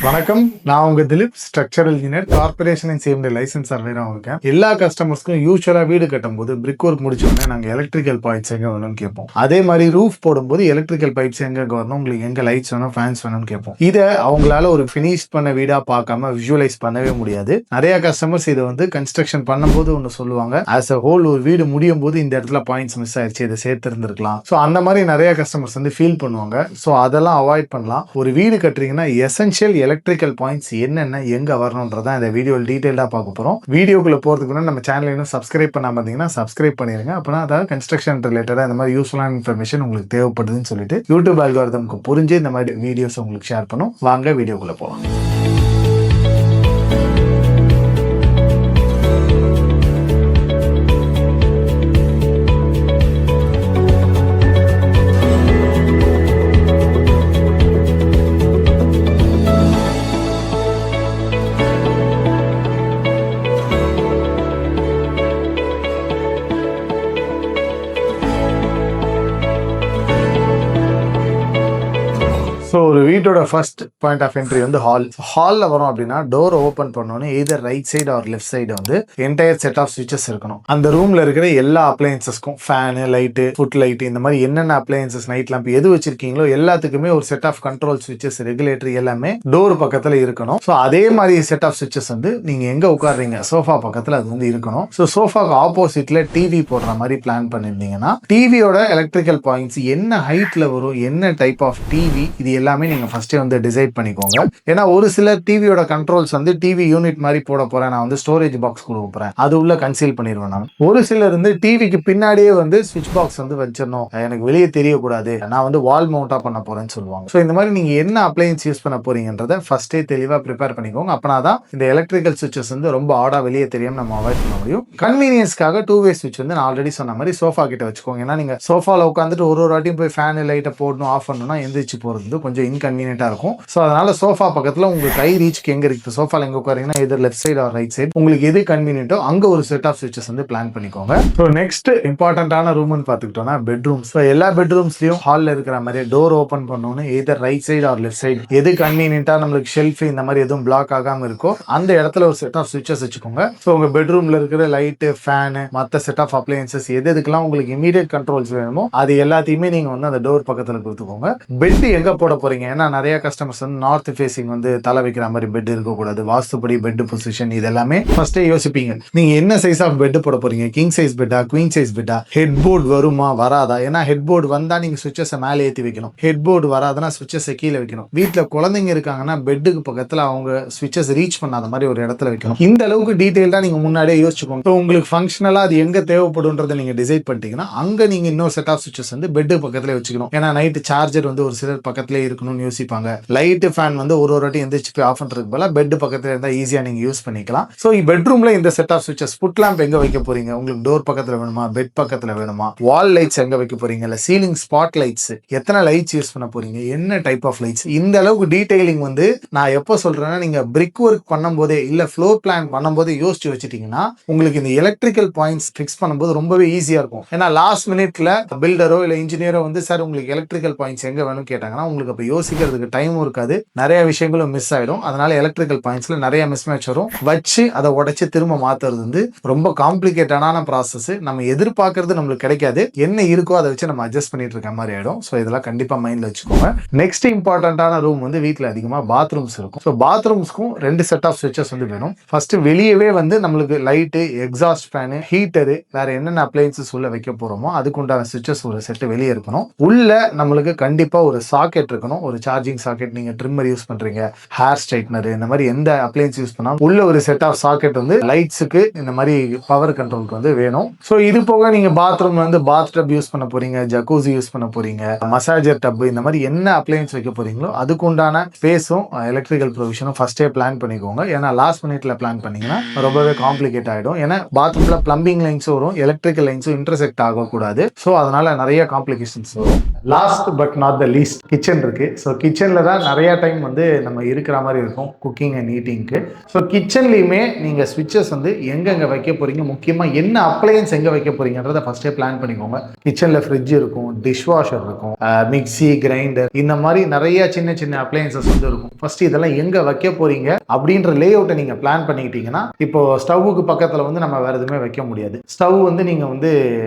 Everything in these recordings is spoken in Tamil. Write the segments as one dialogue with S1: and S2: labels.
S1: வணக்கம், நான் உங்க Dilip, structural engineer, corporation and safety license சர்வேராக இருக்கேன். எல்லா கஸ்டமர்ஸ்க்கும் யூஸ்வலா வீடு கட்டும் போது பிரிக் ஒர்க் முடிச்ச உடனே நாங்கள் எலக்ட்ரிக்கல் பாயிண்ட்ஸ் எங்க வேணும்னு கேட்போம். அதே மாதிரி ரூஃப் போடும்போது எலக்ட்ரிக்கல் பைப்ஸ் எங்க வரணும், உங்களுக்கு எங்க லைட்ஸ் வேணும், ஃபேன்ஸ் வேணும்னு கேட்போம். இதை அவங்களால ஒரு ஃபினிஷ் பண்ண வீடா பார்க்காம விஷுவலைஸ் பண்ணவே முடியாது. நிறைய கஸ்டமர்ஸ் இதை வந்து கன்ஸ்ட்ரக்ஷன் பண்ணும்போது ஒன்று சொல்லுவாங்க, ஆஸ் அ ஹோல் ஒரு வீடு முடியும் போது இந்த இடத்துல பாயிண்ட்ஸ் மிஸ் ஆயிடுச்சு, இதை சேர்த்து இருந்திருக்கலாம். ஸோ அந்த மாதிரி நிறைய கஸ்டமர்ஸ் வந்து ஃபீல் பண்ணுவாங்க. ஸோ அதெல்லாம் அவாய்ட் பண்ணலாம். ஒரு வீடு கட்டுறீங்கன்னா எசென்ஷியல் எலக்ட்ரிக்கல் பாயிண்ட்ஸ் என்னென்ன எங்க வரணும்ன்றதான் இந்த வீடியோவில் டீடைல்டாக பார்க்க போறோம். வீடியோக்குள்ள போறதுக்கு முன்னாடி நம்ம சேனல் இன்னும் சப்ஸ்கிரைப் பண்ணாம இருந்தீங்கன்னா சப்ஸ்கிரைப் பண்ணிருங்க. அப்பனா அதாவது கன்ஸ்ட்ரக்ஷன் ரிலேட்டடா இந்த மாதிரி யூஸ்ஃபுல்லான இன்ஃபர்மேஷன் உங்களுக்கு தேவைப்படுதுன்னு சொல்லிட்டு யூடியூப் அல்காரிதம்க்கு புரிஞ்சு இந்த மாதிரி வீடியோஸ் உங்களுக்கு ஷேர் பண்ணும். வாங்க வீடியோக்குள்ள போகலாம். ஸோ ஒரு வீட்டோட ஃபர்ஸ்ட் பாயிண்ட் ஆஃப் என்ட்ரி வந்து ஹாலில் வரும் அப்படின்னா டோர் ஓப்பன் பண்ணோன்னு either right side or left side வந்து என்டையர் செட் ஆஃப் சுவிச்சஸ் இருக்கணும். அந்த ரூம்ல இருக்கிற எல்லா அப்ளையன்சஸ்க்கும் ஃபேனு, லைட்டு, ஃபுட் லைட், இந்த மாதிரி என்னென்ன அப்ளையன்சஸ், நைட் லேம்ப் எது வச்சிருக்கீங்களோ எல்லாத்துக்குமே ஒரு set of control switches, regulatory எல்லாமே டோர் பக்கத்தில் இருக்கணும். ஸோ அதே மாதிரி செட் ஆஃப் சுவிச்சஸ் வந்து நீங்க எங்க உட்காடுறீங்க சோஃபா பக்கத்தில் அது வந்து இருக்கணும். ஸோ சோஃபாக்கு ஆப்போசிட்ல டிவி போடுற மாதிரி பிளான் பண்ணியிருந்தீங்கன்னா டிவியோட எலக்ட்ரிக்கல் பாயிண்ட்ஸ் என்ன ஹைட்ல வரும், என்ன டைப் ஆஃப் டிவி, இது எல்லாமே நீங்க ஃபர்ஸ்டே வந்து டிசைட் பண்ணிக்கோங்க. ஏன்னா ஒரு சிலர் டிவியோட கண்ட்ரோல்ஸ் வந்து டிவி யூனிட் மாதிரி போட போறேன், நான் வந்து ஸ்டோரேஜ் பாக்ஸ் கொடுக்க போறேன், அது உள்ள கன்சீல் பண்ணிடுவேன் நான். ஒரு சிலர் வந்து டிவிக்கு பின்னாடியே வந்து ஸ்விட்ச் பாக்ஸ் வந்து வச்சிடணும், எனக்கு வெளியே தெரியக்கூடாது, நான் வந்து வால் மவுண்டா பண்ண போறேன்னு சொல்லுவாங்க. ஸோ இந்த மாதிரி நீங்க என்ன அப்ளையன்ஸ் யூஸ் பண்ண போறீங்கன்றத ஃபர்ஸ்டே தெளிவா ப்ரிப்பேர் பண்ணிக்கோங்க. அப்பனாதான் இந்த எலக்ட்ரிக்கல் சுவிச்சஸ் வந்து ரொம்ப ஆடா வெளியே தெரியாம நம்ம அவாய்ட் பண்ண முடியும். கன்வீனியன்ஸ்க்காக 2-வே சுவிட்ச் வந்து நான் ஆல்ரெடி சொன்ன மாதிரி சோஃபா கிட்ட வச்சுக்கோங்க. ஏன்னா நீங்க சோஃபால உட்காந்துட்டு ஒரு வாட்டியும் போய் ஃபேன் லைட்டை போடணும் ஆஃப் பண்ணணும்னா எந்திரிச்சு போறது கொஞ்சம் இன்கன்வீனியன்ட்டா இருக்கும். ஸோ அதனால சோஃபா பக்கத்தில் உங்களுக்கு கை ரீச்சுக்கு எங்க இருக்கு, சோஃபால எங்க உட்காரீங்கன்னா எதிர் left side or right side, உங்களுக்கு எது கன்வீனியன்ட்டோ அங்க ஒரு செட் ஆஃப் சுவிச்சஸ் வந்து பிளான் பண்ணிக்கோங்க. ஸோ நெக்ஸ்ட் இம்பார்ட்டன்டான ரூம்னு பார்த்துக்கிட்டோம்னா பெட்ரூம். ஸோ எல்லா பெட்ரூம்ஸ்லயும் ஹாலில் இருக்கிற மாதிரி டோர் ஓப்பன் பண்ணணும்னு either right side or left side எது கன்வீனியன்ட்டா நம்மளுக்கு ஷெல்ஃப் இந்த மாதிரி எதுவும் பிளாக் ஆகாம இருக்கோ அந்த இடத்துல ஒரு செட் ஆஃப் சுவிச்சஸ் வச்சுக்கோங்க. ஸோ உங்க பெட்ரூம்ல இருக்கிற லைட்டு, ஃபேனு, மற்ற செட் ஆஃப் அப்ளையன்சஸ் எதுக்கெல்லாம் உங்களுக்கு இமீடியட் கண்ட்ரோல்ஸ் வேணுமோ அது எல்லாத்தையுமே நீங்க வந்து அந்த டோர் பக்கத்தில் கொடுத்துக்கோங்க. பெட் எங்க போட போறீங்க, ஏன்னா நிறைய கஸ்டமர்ஸ் வந்து நார்த் ஃபேசிங் வந்து தலை வைக்கிற மாதிரி பெட் இருக்கக்கூடாது, வாஸ்துபடி பெட் பொசிஷன் இதெல்லாமே ஃபர்ஸ்டே யோசிப்பீங்க. நீங்க என்ன சைஸ் ஆஃப் பெட் போட போறீங்க, கிங் சைஸ் பெட்டா, குவீன் சைஸ் பெட்டா, ஹெட் போர்டு வருமா வராதா, ஏன்னா ஹெட் போர்டு வந்தா நீங்க சுவிச்சஸ் மேலே ஏற்றி வைக்கணும், ஹெட் போர்டு வராதுன்னா சுவிச்சஸ் கீழே வைக்கணும். வீட்டுல குழந்தைங்க இருக்காங்கன்னா பெட்டுக்கு பக்கத்துல அவங்க சுவிச்சஸ் ரீச் பண்ணாத மாதிரி ஒரு இடத்துல வைக்கணும். இந்த அளவுக்கு டீடைல்டா நீங்க முன்னாடியே யோசிச்சுக்கோங்க. உங்களுக்கு ஃபங்க்ஷனலா அது எங்க தேவைப்படும்ன்றதை நீங்க டிசைட் பண்ணிட்டீங்கன்னா அங்க நீங்க இன்னொரு செட் ஆஃப் சுவிச்சஸ் வந்து பெட் பக்கத்துல வச்சுக்கணும். ஏன்னா நைட் சார்ஜர் வந்து ஒரு சிலர் பக்கத்துல இருக்கணும்னு யோசிப்பாங்க, லைட் ஃபேன் வந்து ஒரு வாட்டி எந்திரிச்சு போய் ஆஃப் பண்றதுக்கு பதிலா பெட் பக்கத்துல இருந்தா ஈஸியா நீங்க யூஸ் பண்ணிக்கலாம். சோ பெட்ரூம்ல இந்த set of switches, foot lamp எங்க வைக்க போறீங்க, உங்களுக்கு டோர் பக்கத்துல வேணுமா, பெட் பக்கத்துல வேணுமா, வால் லைட்ஸ் எங்க வைக்க போறீங்க, இல்ல சீலிங் ஸ்பாட் லைட்ஸ், எத்தனை லைட்ஸ் யூஸ் பண்ண போறீங்க, என்ன டைப் ஆஃப் லைட்ஸ், இந்த அளவுக்கு டீடைலிங் வந்து நான் எப்போ சொல்றேன்னா நீங்க பிரிக் ஒர்க் பண்ணும்போதே இல்ல ஃப்ளோர் பிளான் பண்ணும்போது யோசிச்சு வச்சுட்டீங்கன்னா உங்களுக்கு இந்த எலக்ட்ரிக்கல் பாயிண்ட்ஸ் ஃபிக்ஸ் பண்ணும்போது ரொம்பவே ஈஸியா இருக்கும். ஏன்னா லாஸ்ட் மினிட்ல பில்டரோ இல்ல இன்ஜினியரோ வந்து சார் உங்களுக்கு எலக்ட்ரிக்கல் பாயிண்ட்ஸ் எங்க வேணும்னு கேட்டாங்கன்னா உங்களுக்கு அப்ப யோசிக்கிறதுக்கு டைமும் இருக்காது, நிறைய விஷயங்களும் மிஸ் ஆயிடும். அதனால எலக்ட்ரிக்கல் பாயிண்ட்ஸ்ல நிறைய மிஸ்மேட்ச் வரும், வச்சு அதை உடைச்சு திரும்ப மாத்துறது வந்து ரொம்ப காம்ப்ளிகேட்டடான ப்ராசஸ். நம்ம எதிர்பார்க்கறது நம்மளுக்கு கிடைக்காது, என்ன இருக்கோ அதை வச்சு நம்ம அட்ஜஸ்ட் பண்ணிட்டு இருக்க மாதிரி ஆயிடும். ஸோ இதெல்லாம் கண்டிப்பா மைண்ட்ல வச்சுக்கோங்க. நெக்ஸ்ட் இம்பார்ட்டன்டான ரூம் வந்து வீட்டில் அதிகமா பாத்ரூம்ஸ் இருக்கும். ஸோ பாத்ரூம்ஸ்க்கும் 2 செட் ஆஃப் சுவிச்சஸ் வந்து வேணும். ஃபர்ஸ்ட் வெளியவே வந்து நம்மளுக்கு லைட்டு, எக்ஸாஸ்ட் ஃபேனு, ஹீட்டரு, வேற என்னென்ன அப்ளையன்சஸ் உள்ள வைக்க போறோமோ அதுக்கு உண்டான சுவிச்சஸ் ஒரு செட் வெளியே இருக்கணும். உள்ள நம்மளுக்கு கண்டிப்பா ஒரு சாக்கெட் இருக்கணும், ஒரு சார்ஜிங் சாக்கெட். நீங்க ட்ரிம்மர் யூஸ் பண்றீங்க, ஹேர் ஸ்ட்ரைட்னர், இந்த மாதிரி எந்த அப்ளையன்ஸ் யூஸ் பண்ணாலும் உள்ள ஒரு செட் ஆஃப் சாக்கெட் வந்து லைட்ஸுக்கு இந்த மாதிரி பவர் கண்ட்ரோலுக்கு வந்து வேணும். ஸோ இது போக நீங்க பாத்ரூம்ல வந்து பாத் டப் யூஸ் பண்ண போறீங்க, ஜக்கூசி யூஸ் பண்ண போறீங்க, மசாஜர் டப், இந்த மாதிரி என்ன அப்ளையன்ஸ் வைக்க போறீங்களோ அதுக்கு உண்டான ஸ்பேஸும் எலக்ட்ரிக்கல் ப்ரொவிஷனும் ஃபர்ஸ்டே பிளான் பண்ணிக்கோங்க. ஏன்னா லாஸ்ட் மினிட்ல பிளான் பண்ணீங்கன்னா ரொம்பவே காம்ப்ளிகேட் ஆயிடும். ஏன்னா பாத்ரூம்ல பிளம்பிங் லைன்ஸும் வரும், எலக்ட்ரிக்கல் லைன்ஸும் இன்டர்செக்ட் ஆகக்கூடாது. ஸோ அதனால நிறைய காம்ப்ளிகேஷன்ஸ் வரும். Last but not the least kitchen இருக்கு. ஸோ கிச்சனில் தான் நிறையா டைம் வந்து நம்ம இருக்கிற மாதிரி இருக்கும் குக்கிங் அண்ட் ஈட்டிங்க்கு. ஸோ கிச்சன்லேயுமே நீங்கள் ஸ்விட்சஸ் வந்து எங்கெங்கே வைக்க போகிறீங்க, முக்கியமாக என்ன அப்ளையன்ஸ் எங்கே வைக்க போகிறீங்கன்றதை ஃபஸ்ட்டே பிளான் பண்ணிக்கோங்க. கிச்சனில் ஃப்ரிட்ஜ் இருக்கும், டிஷ் வாஷர் இருக்கும், மிக்சி, கிரைண்டர், இந்த மாதிரி நிறைய சின்ன சின்ன அப்ளையன்சஸ் வந்து இருக்கும். ஃபர்ஸ்ட் இதெல்லாம் எங்கே வைக்க போகிறீங்க அப்படின்ற லே அவுட்டை நீங்கள் பிளான் பண்ணிக்கிட்டீங்கன்னா, இப்போ ஸ்டவ்வுக்கு பக்கத்தில் வந்து நம்ம வேறு எதுவுமே வைக்க முடியாது. ஸ்டவ் வந்து நீங்கள் வந்து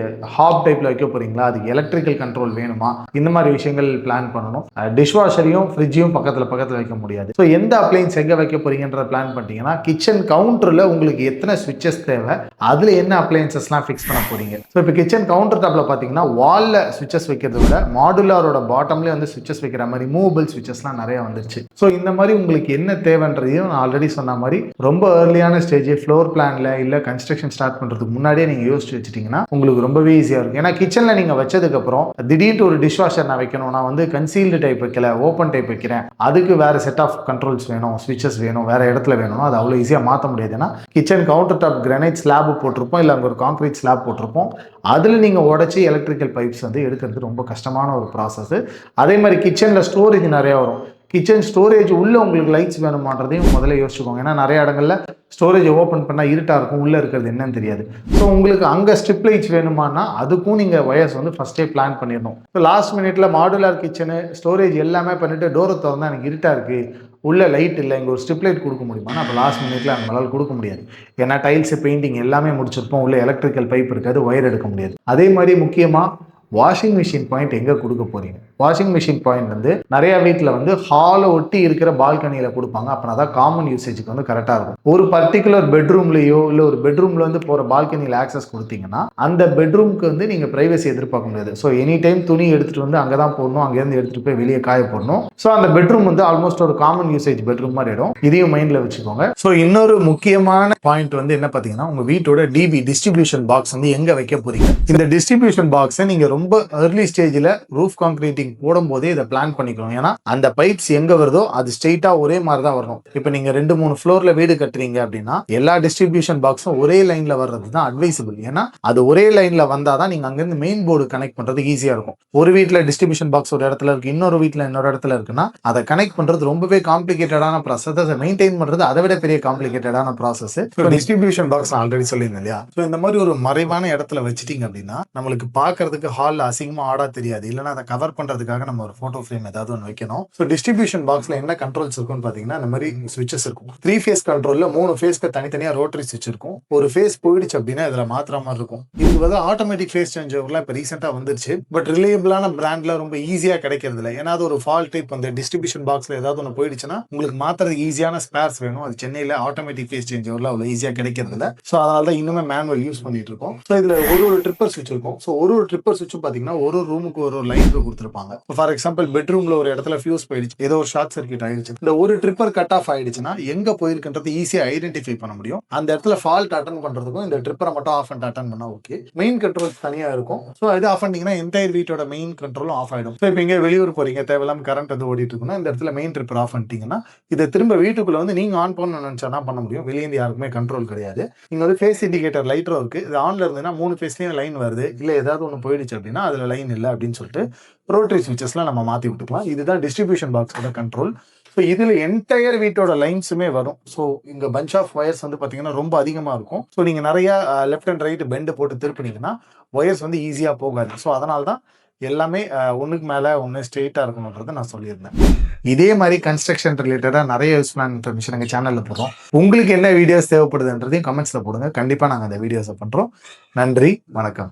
S1: ஹாப் டைப்பில் வைக்க போகிறீங்களா, அதுக்கு எலக்ட்ரிக்கல் கண்ட்ரோல் வேணுமா, இந்த மாதிரி விஷயங்கள் பிளான் பண்ணணும். டிஷ் வாஷரையும் ஃப்ரிட்ஜையும் பக்கத்தில் வைக்க முடியாது. ஸோ எந்த அப்ளையன்ஸ் எங்கே வைக்க போகிறீங்கன்ற பிளான் பண்ணிட்டீங்கன்னா, கிச்சன் கவுண்டரில் உங்களுக்கு எத்தனை ஸ்விட்சஸ் தேவை, அதில் என்ன அப்ளையன்சஸ்லாம் ஃபிக்ஸ் பண்ண போகிறீங்க. ஸோ இப்போ கிச்சன் கவுண்டர் டாப்பில் பார்த்தீங்கன்னா வாலில் ஸ்விட்சஸ் வைக்கிறத விட மாடுலாரோட பாட்டம்லேயே வந்து ஸ்விட்சஸ் வைக்கிற மாதிரி ரிமூவபிள் ஸ்விட்சஸ்லாம் நிறைய வந்துருச்சு. ஸோ இந்த மாதிரி உங்களுக்கு என்ன தேவைன்றதையும் நான் ஆல்ரெடி சொன்ன மாதிரி ரொம்ப ஏர்லியான ஸ்டேஜ் ஃப்ளோர் பிளான்ல இல்லை கன்ஸ்ட்ரக்ஷன் ஸ்டார்ட் பண்ணுறதுக்கு முன்னாடியே நீங்கள் யோசிச்சு வச்சுட்டீங்கன்னா உங்களுக்கு ரொம்பவே ஈஸியாக இருக்கும். ஏன்னா கிச்சனில் நீங்கள் வச்சதுக்கப்புறம் திடீர்னு ஒரு டிஷ் வாஷர் நான் வைக்கணும், நான் வந்து கன்சீல்டு டைப் வைக்கல, ஓப்பன் டைப் வைக்கிறேன், அதுக்கு வேறு செட் ஆஃப் கண்ட்ரோல்ஸ் வேணும், ஸ்விட்சஸ் வேணும், வேறு இடத்துல வேணும், அது அவ்வளோ ஈஸியாக மாற்ற முடியாது. ஏன்னா kitchen counter top granite slab போட்டிருப்போம், இல்லை அங்கே ஒரு கான்கிரீட் ஸ்லாப் போட்டிருப்போம், அதில் நீங்கள் உடச்சி எலக்ட்ரிக்கல் பைப்ஸ் வந்து எடுக்கிறது ரொம்ப கஷ்டமான ஒரு ப்ராசஸ். அதே மாதிரி கிச்சனில் ஸ்டோரேஜ் நிறையா வரும். கிச்சன் ஸ்டோரேஜ் உள்ள உங்களுக்கு லைட்ஸ் வேணுமான்றதையும் முதல்ல யோசிச்சுக்கோங்க. ஏன்னா நிறைய இடங்கள்ல ஸ்டோரேஜ் ஓப்பன் பண்ணால் இருட்டாக இருக்கும், உள்ளே இருக்கிறது என்னன்னு தெரியாது. ஸோ உங்களுக்கு அங்கே ஸ்ட்ரிப் லைட்ஸ் வேணுமானா அதுக்கும் நீங்கள் ஒயர்ஸ் வந்து ஃபஸ்ட்டே பிளான் பண்ணிடணும். ஸோ லாஸ்ட் மினிட்ல மாடுலார் கிச்சனு ஸ்டோரேஜ் எல்லாமே பண்ணிட்டு டோரை திறந்தா எனக்கு இருட்டாக இருக்குது, உள்ள லைட் இல்லை, இங்கே ஒரு ஸ்ட்ரிப் லைட் கொடுக்க முடியுமா, அப்போ லாஸ்ட் மினிட்ல நம்மளால் கொடுக்க முடியாது. ஏன்னா டைல்ஸு, பெயிண்டிங் எல்லாமே முடிச்சிருப்போம், உள்ள எலக்ட்ரிக்கல் பைப் இருக்காது, ஒயர் எடுக்க முடியாது. அதே மாதிரி முக்கியமாக வாஷிங் மிஷின் பாயிண்ட் எங்கே கொடுக்க போறீங்க. வாஷிங் மிஷின் பாயிண்ட் வந்து நிறைய வீட்டில் வந்து ஹாலை ஒட்டி இருக்கிற பால்கனியில் கொடுப்பாங்க. அப்படின்னா தான் காமன் யூசேஜுக்கு வந்து கரெக்டாக இருக்கும். ஒரு பர்டிகுலர் பெட்ரூம்லையோ இல்லை ஒரு பெட்ரூம்ல வந்து போகிற பால்கனியில் ஆக்சஸ் கொடுத்தீங்கன்னா அந்த பெட்ரூம்க்கு வந்து நீங்கள் பிரைவசி எதிர்பார்க்க முடியாது. ஸோ எனி டைம் துணி எடுத்துகிட்டு வந்து அங்கே தான் போடணும், அங்கேருந்து எடுத்துகிட்டு போய் வெளியே காய போடணும். ஸோ அந்த பெட்ரூம் வந்து ஆல்மோஸ்ட் ஒரு காமன் யூசேஜ் பெட்ரூம் மாதிரி இடம். இதையும் மைண்டில் வச்சுக்கோங்க. ஸோ இன்னொரு முக்கியமான பாயிண்ட் வந்து என்ன பார்த்தீங்கன்னா, உங்கள் வீட்டோட டிஸ்ட்ரிபியூஷன் பாக்ஸ் வந்து எங்கே வைக்க போறீங்க. இந்த டிஸ்ட்ரிபியூஷன் பாக்ஸை நீங்கள் ரொம்ப ஏர்லி ஸ்டேஜில் ரூஃப் கான்கிரீட்டிங் போடும்போதே இதை பிளான் பண்ணிக்கணும். ஏன்னா அந்த பைப்ஸ் எங்க வருதோ அது ஸ்ட்ரெயிட்டா ஒரே மாதிரி தான் வரணும். இப்போ நீங்க 2-3 ஃப்ளோர்ல வீடு கட்டுறீங்க அப்படின்னா எல்லா டிஸ்ட்ரிபியூஷன் பாக்ஸும் ஒரே லைன்ல வர்றது தான் அட்வைசபிள். ஏன்னா அது ஒரே லைன்ல வந்தாதான் நீங்க அங்கிருந்து மெயின் போர்டு கனெக்ட் பண்றது ஈஸியா இருக்கும். ஒரு வீட்டுல டிஸ்ட்ரிபியூஷன் பாக்ஸ் ஒரு இடத்துல இருக்கு, இன்னொரு வீட்டுல இன்னொரு இடத்துல இருக்குன்னா அதை கனெக்ட் பண்றது ரொம்பவே காம்ப்ளிகேட்டடான ப்ராசஸ். அதை மெயின்டைன் பண்றது அதை விட பெரிய காம்ப்ளிகேட்டடான ப்ராசஸ். டிஸ்ட்ரிபியூஷன் பாக்ஸ் ஆல்ரெடி சொல்லியிருந்தேன் இல்லையா. ஸோ இந்த மாதிரி ஒரு மறைவான இடத்துல வச்சுட்டீங்க அப்படின்னா நம்மளுக்கு பாக்குறதுக்கு ஹால் அசிங்கமா ஆடா தெரியாது. இல்லைன்னா அதை கவர் பண்றதுக்காக நம்ம ஒரு போட்டோ ஃப்ரேம் ஏதாவது ஒன்று வைக்கணும். ஸோ டிஸ்ட்ரிபியூஷன் பாக்ஸ்ல என்ன கண்ட்ரோல்ஸ் இருக்கும்னு பாத்தீங்கன்னா இந்த மாதிரி ஸ்விட்சஸ் இருக்கும். 3 ஃபேஸ் கண்ட்ரோல்ல 3 ஃபேஸ்க்கு தனித்தனியா ரோட்டரி ஸ்விட்ச் இருக்கும். ஒரு ஃபேஸ் போயிடுச்சு அப்படின்னா இதுல மாத்திர மாதிரி இருக்கும். இது வந்து ஆட்டோமேட்டிக் ஃபேஸ் சேஞ்ச் ஓவர்லாம் இப்போ ரீசெண்டா வந்துருச்சு. பட் ரிலேபிளான பிராண்ட்ல ரொம்ப ஈஸியா கிடைக்கிறது இல்லை. ஏன்னா அது ஒரு ஃபால்ட் டைப் அந்த டிஸ்ட்ரிபியூஷன் பாக்ஸ்ல ஏதாவது ஒன்று போயிடுச்சுன்னா உங்களுக்கு மாத்திரதுக்கு ஈஸியான ஸ்பேர்ஸ் வேணும். அது சென்னையில ஆட்டோமேட்டிக் ஃபேஸ் சேஞ்ச் ஓவர்ல அவ்வளவு ஈஸியா கிடைக்கிறது இல்லை. ஸோ அதனால தான் இன்னுமே மேனுவல் யூஸ் பண்ணிட்டு இருக்கோம். ஸோ இதுல ஒரு ட்ரிப்பர் ஸ்விட்ச் இருக்கும். ஸோ ஒரு ட்ரிப்பர் ஸ்விட்சும் பாத்தீங்கன்னா ஒரு ரூமுக்கு ஒரு லைன் கொடுத்துருப்பாங்க. ஃபார் எக்ஸாம்பிள் பெட்ரூம்ல ஒரு இடத்துல ஃபியூஸ் போயிடுச்சு, ஏதோ ஒரு ஷார்ட் சர்க்யூட் ஆயிடுச்சு, இந்த ஒரு ட்ரிப்பர் கட் ஆஃப் ஆயிடுச்சுன்னா எங்க போயிருக்குன்றது ஈஸியா ஐடென்டிஃபை பண்ண முடியும். அந்த இடத்துல ஃபால்ட் அட்டன் பண்றதுக்கும் இந்த ட்ரிப்பரை மட்டும் ஆஃப் அண்ட் அட்டன் பண்ணா ஓகே. மெயின் கண்ட்ரோல் தனியா இருக்கும். ஸோ இது ஆஃப் பண்ணீங்கன்னா என்டையர் வீட்டோட மெயின் கண்ட்ரோலும் ஆஃப் ஆயிடும். ஸோ இப்போ இங்கே வெளியூர் போறீங்க, தேவையில்லாம கரண்ட் வந்து ஓடிட்டு இருக்குன்னா இந்த இடத்துல மெயின் ட்ரிப்பர் ஆஃப் பண்ணிட்டீங்கன்னா இதை திரும்ப வீட்டுக்குள்ள வந்து நீங்க ஆன் பண்ண நினைச்சா பண்ண முடியும். வெளியே யாருக்குமே கண்ட்ரோல் கிடையாது. இங்க வந்து ஃபேஸ் இண்டிகேட்டர் லைட்டரும் இருக்கு. இது ஆன்ல இருந்ததுன்னா 3 ஃபேஸ்லயும் லைன் வருது, இல்ல ஏதாவது ஒன்று போயிடுச்சு அப்படின்னா அதுல லைன் இல்லை அப்படின்னு சொல்லிட்டு ரோட்டரி ஸ்விட்சஸ்லாம் நம்ம மாற்றி விட்டுக்கலாம். இதுதான் டிஸ்ட்ரிபியூஷன் பாக்ஸோட கண்ட்ரோல். ஸோ இதில் என்டையர் வீட்டோட லைன்ஸுமே வரும். ஸோ இங்கே பஞ்ச் ஆஃப் ஒயர்ஸ் வந்து பார்த்தீங்கன்னா ரொம்ப அதிகமாக இருக்கும். ஸோ நீங்கள் நிறையா லெஃப்ட் அண்ட் ரைட் பெண்டு போட்டு திருப்பினீங்கன்னா ஒயர்ஸ் வந்து ஈஸியாக போகாது. ஸோ அதனால தான் எல்லாமே ஒன்றுக்கு மேலே ஒன்று ஸ்ட்ரெயிட்டாக இருக்கணுன்றதை நான் சொல்லியிருந்தேன். இதே மாதிரி கன்ஸ்ட்ரக்ஷன் ரிலேட்டடாக நிறைய யூஸ்ஃபுல்லான இன்ஃபர்மேஷன் எங்கள் சேனலில் போடுறோம். உங்களுக்கு என்ன வீடியோஸ் தேவைப்படுதுன்றதையும் கமெண்ட்ஸில் போடுங்க. கண்டிப்பாக நாங்கள் அந்த வீடியோஸை பண்ணுறோம். நன்றி, வணக்கம்.